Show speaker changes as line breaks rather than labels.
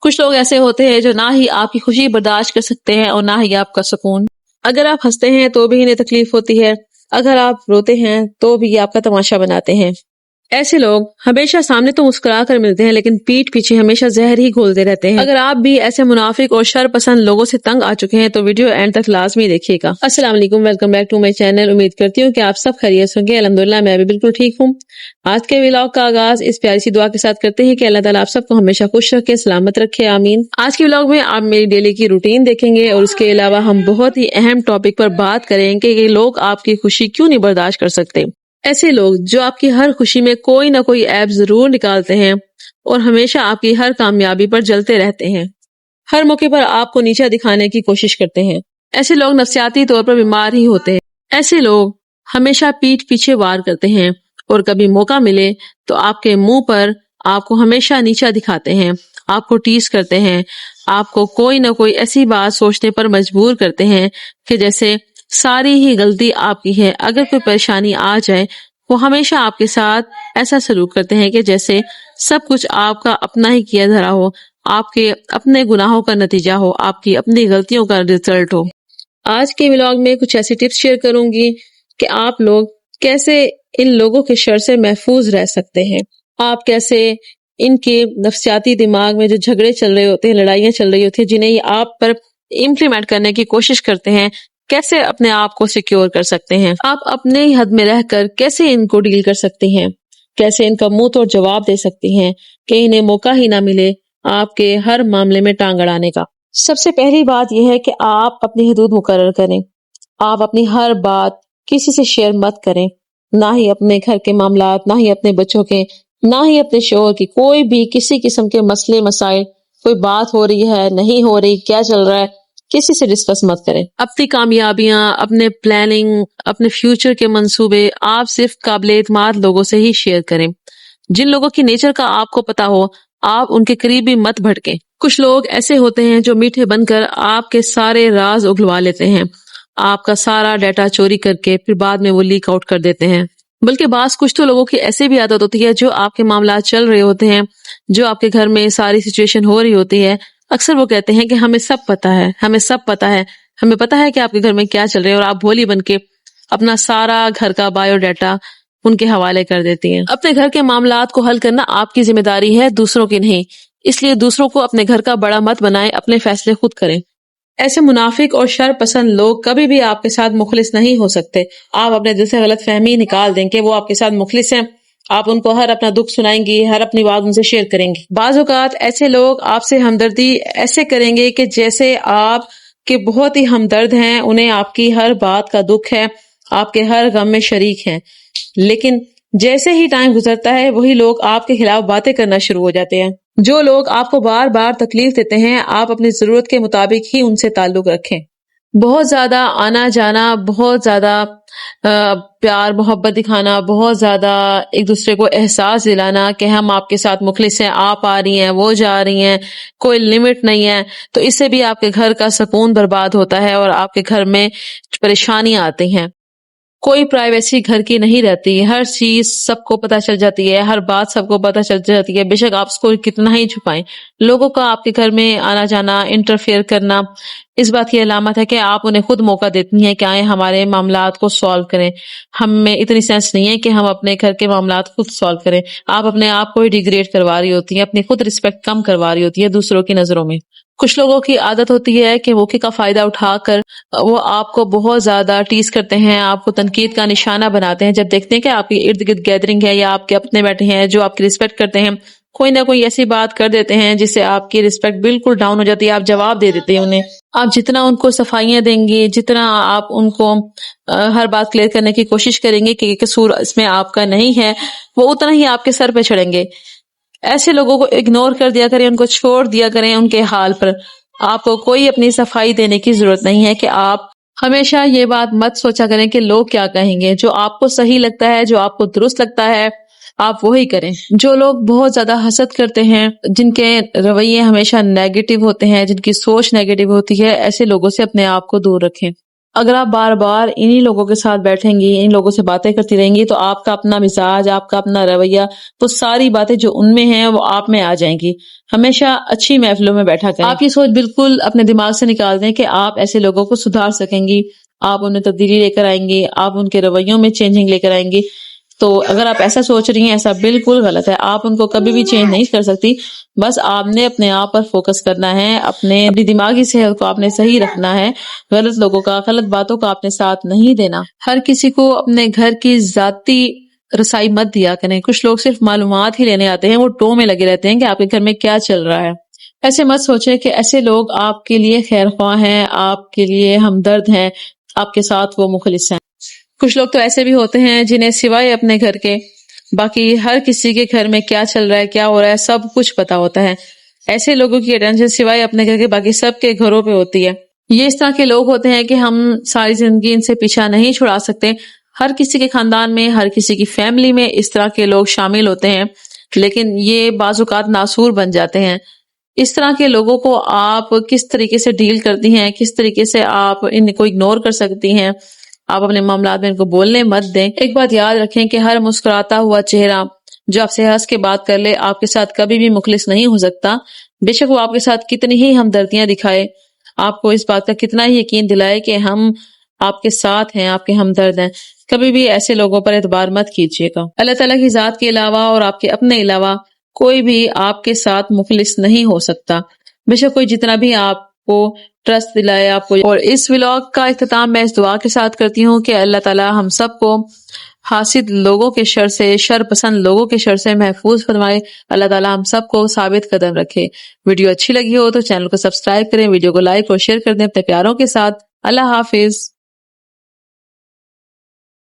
کچھ لوگ ایسے ہوتے ہیں جو نہ ہی آپ کی خوشی برداشت کر سکتے ہیں اور نہ ہی آپ کا سکون. اگر آپ ہنستے ہیں تو بھی انہیں تکلیف ہوتی ہے، اگر آپ روتے ہیں تو بھی یہ آپ کا تماشا بناتے ہیں. ایسے لوگ ہمیشہ سامنے تو مسکرا کر ملتے ہیں لیکن پیٹھ پیچھے ہمیشہ زہر ہی گھولتے رہتے ہیں. اگر آپ بھی ایسے منافق اور شر پسند لوگوں سے تنگ آ چکے ہیں تو ویڈیو اینڈ تک لازمی دیکھیے گا. السلام علیکم، welcome back to my channel. امید کرتی ہوں کہ آپ سب خیریت سے ہوں گے. الحمدللہ میں بھی بالکل ٹھیک ہوں. آج کے ولاگ کا آغاز اس پیاری سی دعا کے ساتھ کرتے ہیں کہ اللہ تعالیٰ آپ سب کو ہمیشہ خوش رکھے، سلامت رکھے، آمین. آج کے ولاگ میں آپ میری ڈیلی کی روٹین دیکھیں گے اور اس کے علاوہ ہم بہت ہی اہم ٹاپک پر بات کریں گے کہ لوگ آپ کی خوشی کیوں نہیں برداشت کر سکتے. ایسے لوگ جو آپ کی ہر خوشی میں کوئی نہ کوئی عیب ضرور نکالتے ہیں اور ہمیشہ آپ کی ہر کامیابی پر جلتے رہتے ہیں، ہر موقع پر آپ کو نیچا دکھانے کی کوشش کرتے ہیں. ایسے لوگ نفسیاتی طور پر بیمار ہی ہوتے ہیں. ایسے لوگ ہمیشہ پیٹھ پیچھے وار کرتے ہیں اور کبھی موقع ملے تو آپ کے منہ پر آپ کو ہمیشہ نیچا دکھاتے ہیں، آپ کو ٹیز کرتے ہیں، آپ کو کوئی نہ کوئی ایسی بات سوچنے پر مجبور کرتے ہیں کہ جیسے ساری ہی غلطی آپ کی ہے. اگر کوئی پریشانی آ جائے وہ ہمیشہ آپ کے ساتھ ایسا سلوک کرتے ہیں کہ جیسے سب کچھ آپ کا اپنا ہی کیا دھرا ہو، آپ کے اپنے گناہوں کا نتیجہ ہو، آپ کی اپنی غلطیوں کا رزلٹ ہو. آج کے ولاگ میں کچھ ایسی ٹپس شیئر کروں گی کہ آپ لوگ کیسے ان لوگوں کے شر سے محفوظ رہ سکتے ہیں. آپ کیسے ان کے نفسیاتی دماغ میں جو جھگڑے چل رہے ہوتے ہیں، لڑائیاں چل رہی ہوتی ہیں، جنہیں یہ آپ پر امپلیمنٹ کرنے کی کوشش کرتے ہیں، کیسے اپنے آپ کو سیکیور کر سکتے ہیں. آپ اپنے ہی حد میں رہ کر کیسے ان کو ڈیل کر سکتے ہیں، کیسے ان کا منہ توڑ جواب دے سکتی ہیں کہ انہیں موقع ہی نہ ملے آپ کے ہر معاملے میں ٹانگ اڑانے کا. سب سے پہلی بات یہ ہے کہ آپ اپنی حدود مقرر کریں. آپ اپنی ہر بات کسی سے شیئر مت کریں، نہ ہی اپنے گھر کے معاملات، نہ ہی اپنے بچوں کے، نہ ہی اپنے شوہر کی. کوئی بھی کسی قسم کے مسئلے مسائل، کوئی بات ہو رہی ہے نہیں ہو رہی، کیا چل رہا ہے، کسی سے ڈسکس مت کریں. اپنی کامیابیاں، اپنے پلاننگ، اپنے فیوچر کے منصوبے آپ صرف قابل اعتماد لوگوں سے ہی شیئر کریں. جن لوگوں کی نیچر کا آپ کو پتا ہو آپ ان کے قریب بھی مت بھٹکیں. کچھ لوگ ایسے ہوتے ہیں جو میٹھے بن کر آپ کے سارے راز اگلوا لیتے ہیں، آپ کا سارا ڈیٹا چوری کر کے پھر بعد میں وہ لیک آؤٹ کر دیتے ہیں. بلکہ بعض کچھ تو لوگوں کی ایسی بھی عادت ہوتی ہے، جو آپ کے معاملات چل رہے ہوتے ہیں، جو آپ کے گھر میں ساری سچویشن ہو رہی ہوتی ہے، اکثر وہ کہتے ہیں کہ ہمیں سب پتا ہے، ہمیں سب پتا ہے، ہمیں پتا ہے کہ آپ کے گھر میں کیا چل رہا ہے، اور آپ بھولی بن کے اپنا سارا گھر کا بایو ڈیٹا ان کے حوالے کر دیتی ہیں. اپنے گھر کے معاملات کو حل کرنا آپ کی ذمہ داری ہے، دوسروں کی نہیں. اس لیے دوسروں کو اپنے گھر کا بڑا مت بنائیں، اپنے فیصلے خود کریں. ایسے منافق اور شر پسند لوگ کبھی بھی آپ کے ساتھ مخلص نہیں ہو سکتے. آپ اپنے دل سے غلط فہمی نکال دیں کہ وہ آپ کے ساتھ مخلص ہیں. آپ ان کو ہر اپنا دکھ سنائیں گی، ہر اپنی بات ان سے شیئر کریں گی. بعض اوقات ایسے لوگ آپ سے ہمدردی ایسے کریں گے کہ جیسے آپ کے بہت ہی ہمدرد ہیں، انہیں آپ کی ہر بات کا دکھ ہے، آپ کے ہر غم میں شریک ہیں. لیکن جیسے ہی ٹائم گزرتا ہے وہی لوگ آپ کے خلاف باتیں کرنا شروع ہو جاتے ہیں. جو لوگ آپ کو بار بار تکلیف دیتے ہیں، آپ اپنی ضرورت کے مطابق ہی ان سے تعلق رکھیں. بہت زیادہ آنا جانا، بہت زیادہ پیار محبت دکھانا، بہت زیادہ ایک دوسرے کو احساس دلانا کہ ہم آپ کے ساتھ مخلص ہیں، آپ آ رہی ہیں، وہ جا رہی ہیں، کوئی لمٹ نہیں ہے، تو اس سے بھی آپ کے گھر کا سکون برباد ہوتا ہے اور آپ کے گھر میں پریشانیاں آتی ہیں. کوئی پرائیویسی گھر کی نہیں رہتی، ہر چیز سب کو پتہ چل جاتی ہے، ہر بات سب کو پتہ چل جاتی ہے. بے شک آپ اس کو کتنا ہی چھپائیں، لوگوں کا آپ کے گھر میں آنا جانا، انٹرفیئر کرنا اس بات کی علامت ہے کہ آپ انہیں خود موقع دیتی ہیں کہ آئیں ہمارے معاملات کو سالو کریں. ہم میں اتنی سینس نہیں ہے کہ ہم اپنے گھر کے معاملات خود سالو کریں. آپ اپنے آپ کو ہی ڈیگریڈ کروا رہی ہوتی ہیں، اپنی خود رسپیکٹ کم کروا رہی ہوتی ہے دوسروں کی نظروں میں. کچھ لوگوں کی عادت ہوتی ہے کہ موقع کا فائدہ اٹھا کر وہ آپ کو بہت زیادہ ٹیز کرتے ہیں، آپ کو تنقید کا نشانہ بناتے ہیں. جب دیکھتے ہیں کہ آپ کی ارد گرد گیدرنگ ہے یا آپ کے اپنے بیٹھے ہیں جو آپ کی رسپیکٹ کرتے ہیں، کوئی نہ کوئی ایسی بات کر دیتے ہیں جس سے آپ کی رسپیکٹ بالکل ڈاؤن ہو جاتی ہے. آپ جواب دے دیتے ہیں انہیں. آپ جتنا ان کو صفائیاں دیں گے، جتنا آپ ان کو ہر بات کلیئر کرنے کی کوشش کریں گے کہ قصور اس میں آپ کا نہیں ہے، وہ اتنا ہی آپ کے سر پہ چڑھیں گے. ایسے لوگوں کو اگنور کر دیا کریں، ان کو چھوڑ دیا کریں ان کے حال پر. آپ کو کوئی اپنی صفائی دینے کی ضرورت نہیں ہے کہ آپ ہمیشہ یہ بات مت سوچا کریں کہ لوگ کیا کہیں گے. جو آپ کو صحیح لگتا ہے، جو آپ کو درست لگتا ہے، آپ وہی کریں. جو لوگ بہت زیادہ حسد کرتے ہیں، جن کے رویے ہمیشہ نیگیٹو ہوتے ہیں، جن کی سوچ نیگیٹو ہوتی ہے، ایسے لوگوں سے اپنے آپ کو دور رکھیں. اگر آپ بار بار انہی لوگوں کے ساتھ بیٹھیں گی، ان لوگوں سے باتیں کرتی رہیں گی، تو آپ کا اپنا مزاج، آپ کا اپنا رویہ، وہ ساری باتیں جو ان میں ہیں وہ آپ میں آ جائیں گی۔ ہمیشہ اچھی محفلوں میں بیٹھا کریں۔ آپ یہ سوچ بالکل اپنے دماغ سے نکال دیں کہ آپ ایسے لوگوں کو سدھار سکیں گی، آپ ان میں تبدیلی لے کر آئیں گی، آپ ان کے رویوں میں چینجنگ لے کر آئیں گی۔ تو اگر آپ ایسا سوچ رہی ہیں، ایسا بالکل غلط ہے۔ آپ ان کو کبھی بھی چینج نہیں کر سکتی۔ بس آپ نے اپنے آپ پر فوکس کرنا ہے، اپنی دماغی صحت کو آپ نے صحیح رکھنا ہے، غلط لوگوں کا، غلط باتوں کا آپ نے ساتھ نہیں دینا۔ ہر کسی کو اپنے گھر کی ذاتی رسائی مت دیا کریں۔ کچھ لوگ صرف معلومات ہی لینے آتے ہیں، وہ ٹو میں لگے رہتے ہیں کہ آپ کے گھر میں کیا چل رہا ہے۔ ایسے مت سوچیں کہ ایسے لوگ آپ کے لیے خیر خواہ ہیں، آپ کے لیے ہمدرد ہیں، آپ کے ساتھ وہ مخلص ہیں۔ کچھ لوگ تو ایسے بھی ہوتے ہیں جنہیں سوائے اپنے گھر کے باقی ہر کسی کے گھر میں کیا چل رہا ہے، کیا ہو رہا ہے، سب کچھ پتا ہوتا ہے۔ ایسے لوگوں کی اٹینشن سوائے اپنے گھر کے باقی سب کے گھروں پہ ہوتی ہے۔ یہ اس طرح کے لوگ ہوتے ہیں کہ ہم ساری زندگی ان سے پیچھا نہیں چھڑا سکتے۔ ہر کسی کے خاندان میں، ہر کسی کی فیملی میں اس طرح کے لوگ شامل ہوتے ہیں، لیکن یہ بعض اوقات ناسور بن جاتے ہیں۔ اس طرح کے لوگوں کو آپ کس طریقے سے ڈیل کرتی ہیں، کس طریقے سے آپ ان کو اگنور کر سکتی ہیں، آپ اپنے معاملات میں ان کو بولنے مت دیں۔ ایک بات یاد رکھیں کہ ہر مسکراتا ہوا چہرہ جو آپ سے ہنس کے بات کر لے، آپ کے ساتھ کبھی بھی مخلص نہیں ہو سکتا۔ بے شک وہ آپ کے ساتھ کتنی ہی ہمدردیاں دکھائے، آپ کو اس بات کا کتنا ہی یقین دلائے کہ ہم آپ کے ساتھ ہیں، آپ کے ہمدرد ہیں، کبھی بھی ایسے لوگوں پر اعتبار مت کیجیے گا۔ اللہ تعالیٰ کی ذات کے علاوہ اور آپ کے اپنے علاوہ کوئی بھی آپ کے ساتھ مخلص نہیں ہو سکتا، بے شک کوئی جتنا بھی آپ کو ٹرسٹ دلائے آپ کو۔ اور اس ولاگ کا اختتام میں اس دعا کے ساتھ کرتی ہوں کہ اللہ تعالیٰ ہم سب کو حاسد لوگوں کے شر سے، شر پسند لوگوں کے شر سے محفوظ فرمائے۔ اللہ تعالیٰ ہم سب کو ثابت قدم رکھے۔ ویڈیو اچھی لگی ہو تو چینل کو سبسکرائب کریں، ویڈیو کو لائک اور شیئر کر دیں اپنے پیاروں کے ساتھ۔ اللہ حافظ۔